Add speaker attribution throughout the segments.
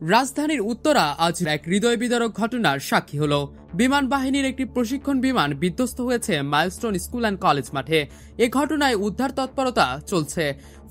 Speaker 1: রাজধানীর উত্তরা আজ এক হৃদয় বিদারক ঘটনার সাক্ষী হলো। বিমান বাহিনীর একটি প্রশিক্ষণ বিমান বিধ্বস্ত হয়েছে মাইলস্টোন স্কুল অ্যান্ড কলেজ মাঠে। এ ঘটনায় উদ্ধার তৎপরতা চলছে।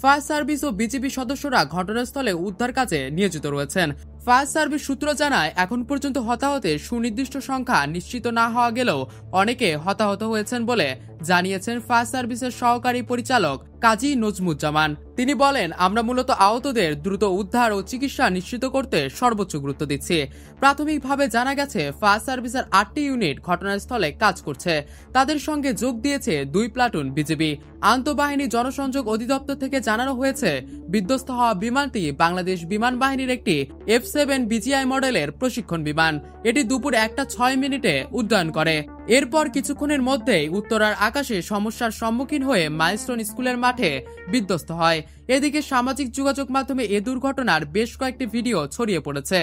Speaker 1: ফায়ার সার্ভিস ও বিজিবি সদস্যরা ঘটনাস্থলে উদ্ধার কাজে নিয়োজিত রয়েছেন। ফায়ার সার্ভিস সূত্র জানায়, এখন পর্যন্ত হতাহতের সুনির্দিষ্ট সংখ্যা নিশ্চিত না হওয়া গেলেও অনেকে হতাহত হয়েছেন বলে জানিয়েছেন ফায়ার সার্ভিসের সহকারী পরিচালক কাজী নজমুজ্জামান। তিনি বলেন, আমরা মূলত আহতদের দ্রুত উদ্ধার ও চিকিৎসা নিশ্চিত করতে সর্বোচ্চ গুরুত্ব দিচ্ছি। প্রাথমিকভাবে জানা গেছে ফায়ার সার্ভিসের 8টি ইউনিট ঘটনাস্থলে কাজ করছে। তাদের সঙ্গে যোগ দিয়েছে 2 প্লাটুন বিজিবি। আন্তঃবাহিনী জনসংযোগ অধিদপ্তর থেকে জানানো হয়েছে, বিধ্বস্ত হওয়া বিমানটি বাংলাদেশ বিমান বাহিনীর একটি F7 BGI মডেলের প্রশিক্ষণ বিমান। এটি দুপুর 1:06 উড্ডয়ন করে। এরপর কিছুক্ষণের মধ্যেই উত্তরার আকাশে সমস্যার সম্মুখীন হয়ে মাইলস্টোন স্কুলের মাঠে বিধ্বস্ত হয়। এদিকে সামাজিক যোগাযোগ মাধ্যমে এ দুর্ঘটনার বেশ কয়েকটি ভিডিও ছড়িয়ে পড়েছে।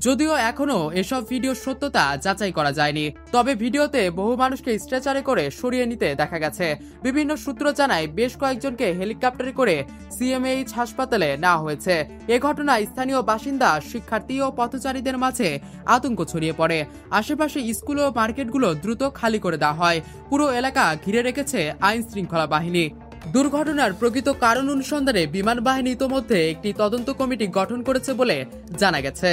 Speaker 1: যদিও এখনো এসব ভিডিওর সত্যতা যাচাই করা যায়নি, তবে ভিডিওতে বহু মানুষকে স্ট্রেচারে করে সরিয়ে নিতে দেখা গেছে। বিভিন্ন সূত্র জানায়, বেশ কয়েকজনকে হেলিকপ্টারে করে CMH হাসপাতালে নেওয়া হয়েছে। এ ঘটনায় স্থানীয় বাসিন্দা, শিক্ষার্থী ও পথচারীদের মাঝে আতঙ্ক ছড়িয়ে পড়ে। আশেপাশে স্কুল ও মার্কেটগুলো দ্রুত খালি করে দেওয়া হয়। পুরো এলাকা ঘিরে রেখেছে আইন শৃঙ্খলা বাহিনী। দুর্ঘটনার প্রকৃত কারণ অনুসন্ধানে বিমান বাহিনী ইতোমধ্যে একটি তদন্ত কমিটি গঠন করেছে বলে জানা গেছে।